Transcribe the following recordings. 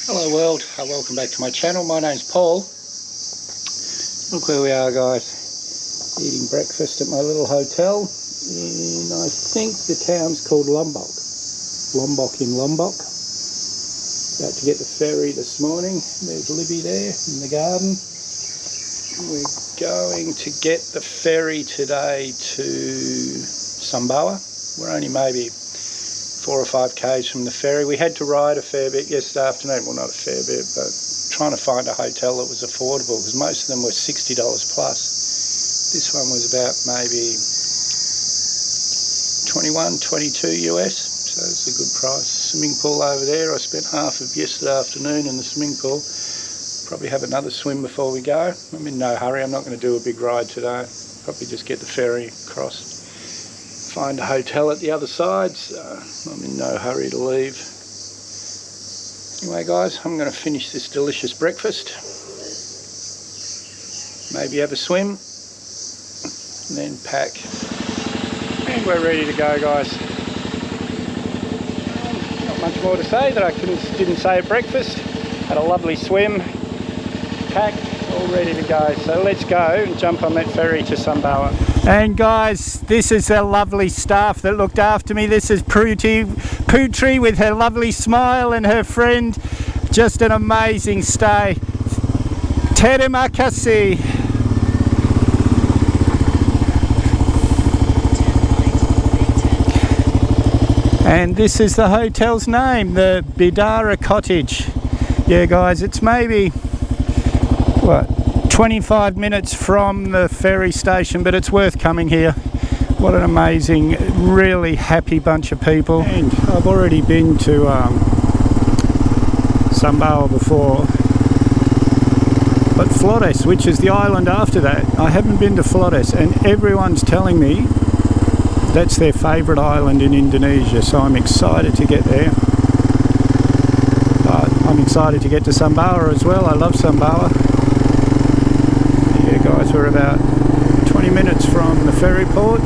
Hello world, welcome back to my channel. My name's Paul. Look where we are, guys, eating breakfast at my little hotel in, I think the town's called Lombok in Lombok. About to get the ferry this morning. There's Libby there in the garden. We're going to get the ferry today to Sumbawa. We're only maybe 4 or 5 k's from the ferry. We had to ride a fair bit yesterday afternoon. Well, not a fair bit, but trying to find a hotel that was affordable, because most of them were $60 plus. This one was about maybe 21, 22 US, so it's a good price. Swimming pool over there. I spent half of yesterday afternoon in the swimming pool. Probably have another swim before we go. I'm in no hurry. I'm not going to do a big ride today. Probably just get the ferry across. Find a hotel at the other side, so I'm in no hurry to leave. Anyway guys, I'm going to finish this delicious breakfast, maybe have a swim, and then pack, and we're ready to go, guys. Not much more to say that I didn't say at breakfast. Had a lovely swim, packed, all ready to go. So let's go and jump on that ferry to Sumbawa. And guys, this is the lovely staff that looked after me. This is Putri with her lovely smile and her friend. Just an amazing stay. Terima kasih. And this is the hotel's name, the Bidara Cottage. Yeah guys, it's maybe, what, 25 minutes from the ferry station, but it's worth coming here. What an amazing, really happy bunch of people. And I've already been to Sumbawa before, but Flores, which is the island after that, I haven't been to Flores, and everyone's telling me that's their favourite island in Indonesia, so I'm excited to get there. But I'm excited to get to Sumbawa as well. I love Sumbawa. Guys, we're about 20 minutes from the ferry port.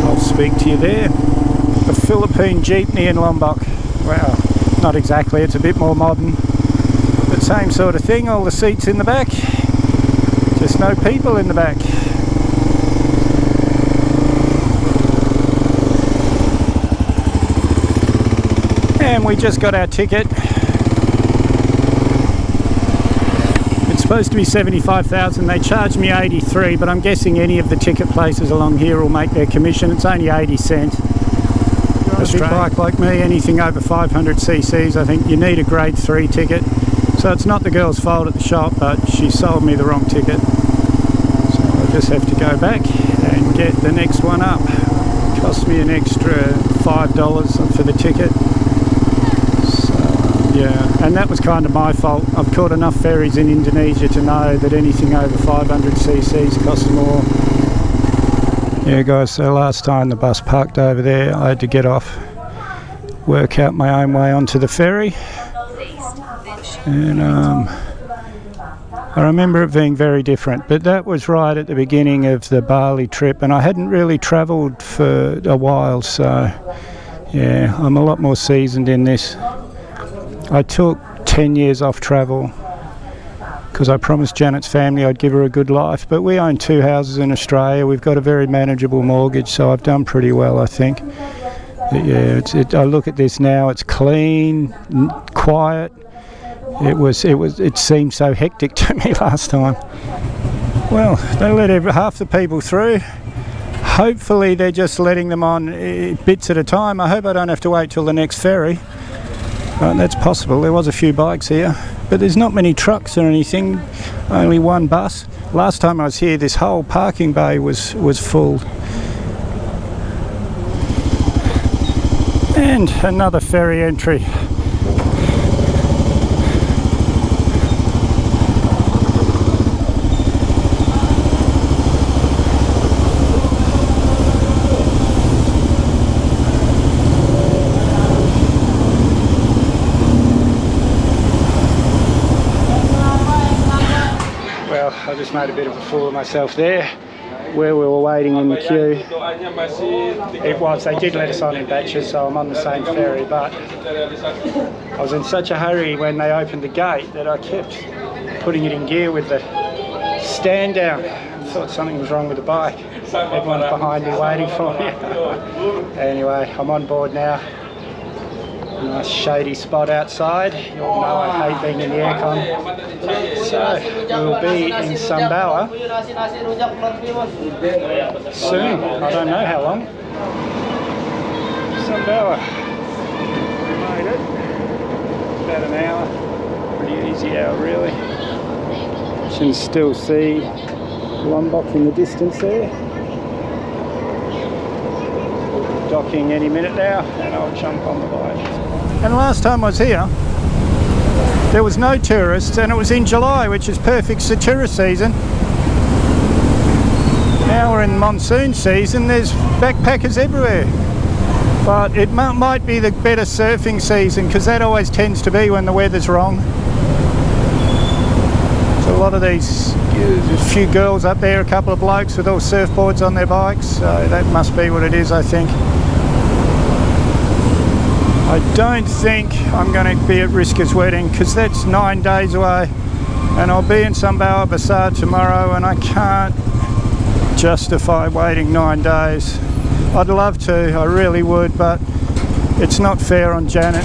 I'll speak to you there. The Philippine jeepney in Lombok. Wow, not exactly, it's a bit more modern, but same sort of thing. All the seats in the back, just no people in the back. And we just got our ticket. Supposed to be 75,000. They charged me 83, but I'm guessing any of the ticket places along here will make their commission. It's only 80 cents. A big bike like me, anything over 500 cc's, I think you need a grade 3 ticket. So it's not the girl's fault at the shop, but she sold me the wrong ticket. So I'll just have to go back and get the next one up. It cost me an extra $5 for the ticket. Yeah, and that was kind of my fault. I've caught enough ferries in Indonesia to know that anything over 500 cc's costs more. Yeah guys, so last time the bus parked over there, I had to get off, work out my own way onto the ferry. And I remember it being very different, but that was right at the beginning of the Bali trip, and I hadn't really travelled for a while, so yeah, I'm a lot more seasoned in this. I took 10 years off travel because I promised Janet's family I'd give her a good life, but we own 2 houses in Australia. We've got a very manageable mortgage, so I've done pretty well, I think. But yeah, I look at this now, it's clean, quiet. It seemed so hectic to me last time. Well, they let half the people through. Hopefully they're just letting them on bits at a time. I hope I don't have to wait till the next ferry. That's possible. There was a few bikes here, but there's not many trucks or anything, only one bus. Last time I was here, this whole parking bay was full. And another ferry entry. I just made a bit of a fool of myself there. where we were waiting in the queue. It was, they did let us on in batches, so I'm on the same ferry, but I was in such a hurry when they opened the gate that I kept putting it in gear with the stand down. I thought something was wrong with the bike. Everyone's behind me waiting for me. Anyway, I'm on board now. Nice shady spot outside. You all know I hate being in the aircon. So we'll be in Sumbawa soon. I don't know how long. Sumbawa. We made it. About an hour. Pretty easy hour really. You can still see Lombok in the distance there. Docking any minute now, and I'll jump on the bike. And last time I was here, there was no tourists, and it was in July, which is perfect for tourist season. Now we're in monsoon season, there's backpackers everywhere. But it might be the better surfing season, because that always tends to be when the weather's wrong. So a lot of these, there's a few girls up there, a couple of blokes with all surfboards on their bikes, so that must be what it is, I think. I don't think I'm going to be at Risker's wedding because that's 9 days away, and I'll be in Sumbawa Besar tomorrow, and I can't justify waiting 9 days. I'd love to, I really would, but it's not fair on Janet.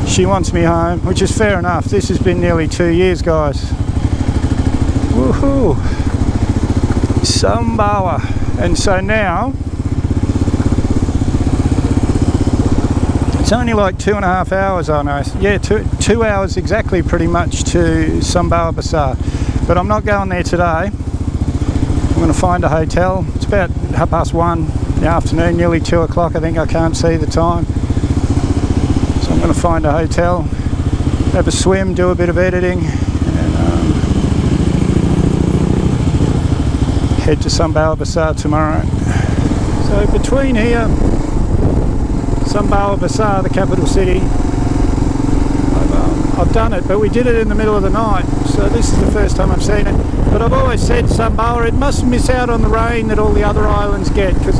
She wants me home, which is fair enough. This has been nearly 2 years, guys. Woohoo! Sumbawa. And so now it's only like 2.5 hours, I know. Yeah, two hours exactly, pretty much, to Sumbawa Besar. But I'm not going there today. I'm going to find a hotel. It's about 1:30 in the afternoon, nearly 2 o'clock. I think, I can't see the time. So I'm going to find a hotel, have a swim, do a bit of editing, and head to Sumbawa Besar tomorrow. So between here, Sumbawa Besar, the capital city, I've done it, but we did it in the middle of the night, so this is the first time I've seen it. But I've always said Sumbawa, it must miss out on the rain that all the other islands get, because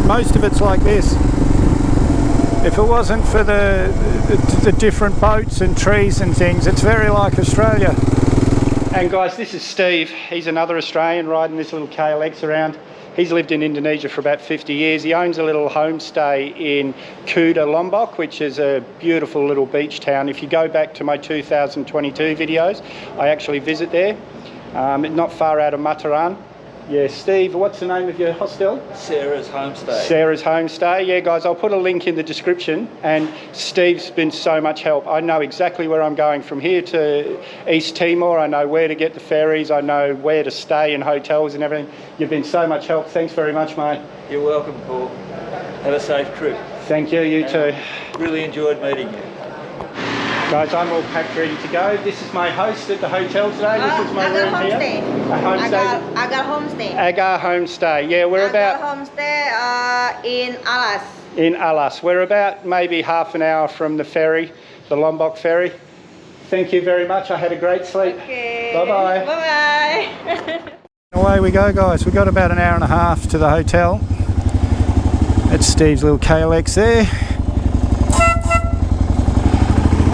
most of it's like this. If it wasn't for the different boats and trees and things, it's very like Australia. And guys, this is Steve. He's another Australian riding this little KLX around. He's lived in Indonesia for about 50 years. He owns a little homestay in Kuta Lombok, which is a beautiful little beach town. If you go back to my 2022 videos, I actually visit there, not far out of Mataran. Yeah, Steve, what's the name of your hostel? Sarah's Homestay. Sarah's Homestay. Yeah, guys, I'll put a link in the description, and Steve's been so much help. I know exactly where I'm going from here to East Timor. I know where to get the ferries. I know where to stay in hotels and everything. You've been so much help. Thanks very much, mate. You're welcome, Paul. Have a safe trip. Thank you, you too. Really enjoyed meeting you. Guys, I'm all packed, ready to go. This is my host at the hotel today. This is my room here. A homestay. Agar Homestay. Agar Homestay. Yeah, we're Agar about Homestay in Alas. in Alas. We're about maybe half an hour from the ferry, the Lombok ferry. Thank you very much. I had a great sleep. Okay. Bye-bye. Bye-bye. Away we go, guys. We've got about an hour and a half to the hotel. That's Steve's little KLX there.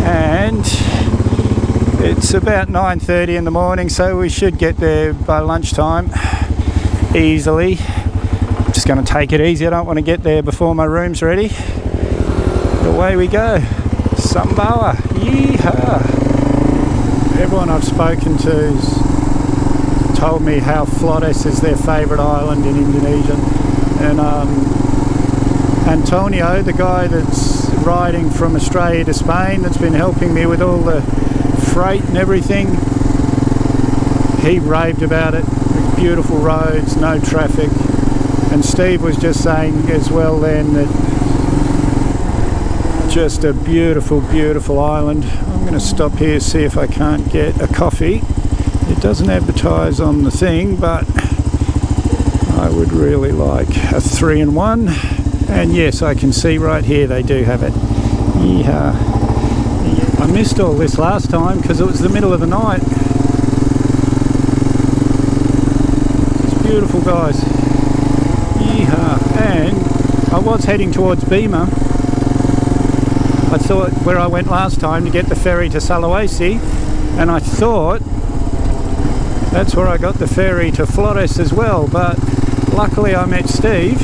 And it's about 9:30 in the morning, so we should get there by lunchtime easily. I'm just going to take it easy. I don't want to get there before my room's ready. Away we go. Sumbawa. Yeehaw. Everyone I've spoken to has told me how Flores is their favourite island in Indonesia. And Antonio, the guy that's riding from Australia to Spain, that's been helping me with all the freight and everything, he raved about it. Beautiful roads, no traffic. And Steve was just saying as well then that just a beautiful, beautiful island. I'm going to stop here, see if I can't get a coffee. It doesn't advertise on the thing, but I would really like a 3-in-1. And yes, I can see right here they do have it. Yeah. I missed all this last time because it was the middle of the night. beautiful, guys. Yeehaw. And I was heading towards Beamer. I thought where I went last time to get the ferry to Sulawesi, and I thought that's where I got the ferry to Flores as well, but luckily I met Steve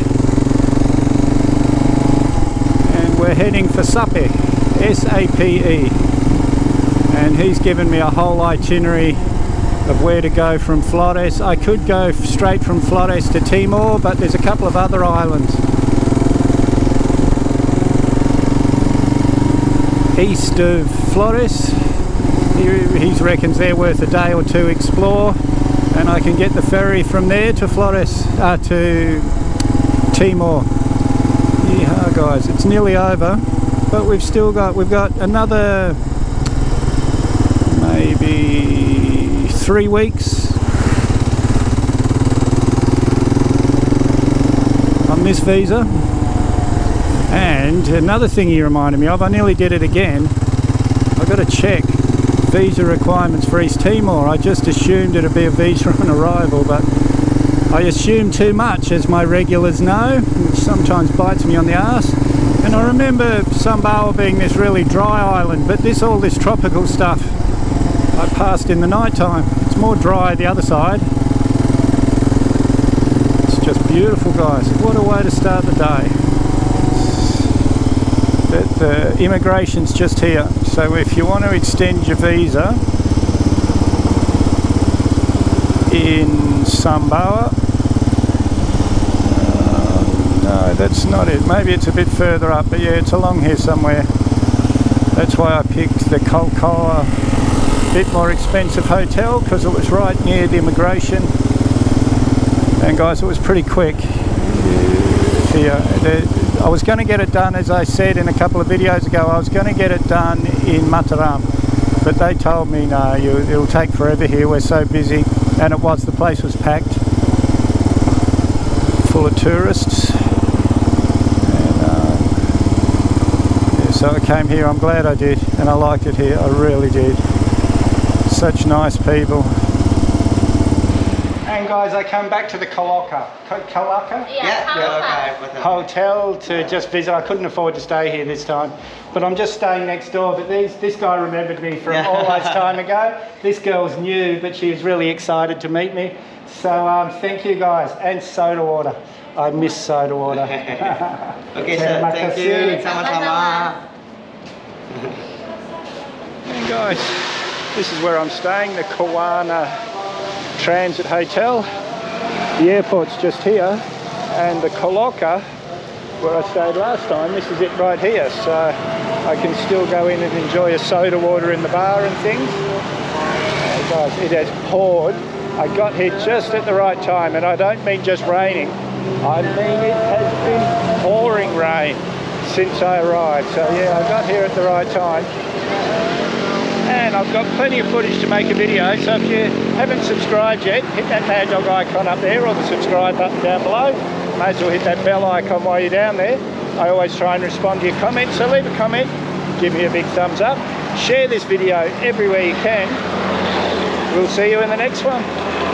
and we're heading for Sape, S-A-P-E, and he's given me a whole itinerary of where to go from Flores. I could go straight from Flores to Timor, but there's a couple of other islands east of Flores. He reckons they're worth a day or two explore, and I can get the ferry from there to Flores, to Timor. Yeah, guys, it's nearly over, but we've got another maybe 3 weeks on this visa. And another thing he reminded me of, I nearly did it again. I've got to check visa requirements for East Timor. I just assumed it'd be a visa on arrival, but I assumed too much, as my regulars know, which sometimes bites me on the arse. And I remember Sumbawa being this really dry island, but all this tropical stuff I passed in the night time. It's more dry the other side. It's just beautiful, guys. What a way to start the day. The immigration's just here, so if you want to extend your visa in Sumbawa, no, that's not it. Maybe it's a bit further up, but yeah, it's along here somewhere. That's why I picked the Kolkoa, bit more expensive hotel, because it was right near the immigration. And guys, it was pretty quick here. I was going to get it done, as I said in a couple of videos ago, I was going to get it done in Mataram, but they told me no, it'll take forever here, we're so busy. And it was, the place was packed, full of tourists. And yeah, so I came here. I'm glad I did, and I liked it here, I really did. Such nice people. And guys, I come back to the Kalaka hotel to just visit. I couldn't afford to stay here this time, but I'm just staying next door. But this guy remembered me from all that time ago. This girl's new, but she was really excited to meet me. So thank you guys, and soda water. I miss soda water. Okay, sir. Thank you. Sama-sama. And guys, this is where I'm staying, the Kawana Transit Hotel. The airport's just here, and the Koloka, where I stayed last time, this is it right here, so I can still go in and enjoy a soda water in the bar and things. Oh guys, it has poured. I got here just at the right time, and I don't mean just raining, I mean it has been pouring rain since I arrived. So yeah, I got here at the right time. And I've got plenty of footage to make a video, so if you haven't subscribed yet, hit that Mad Dog icon up there, or the subscribe button down below. May as well hit that bell icon while you're down there. I always try and respond to your comments, so leave a comment, give me a big thumbs up, share this video everywhere you can. We'll see you in the next one.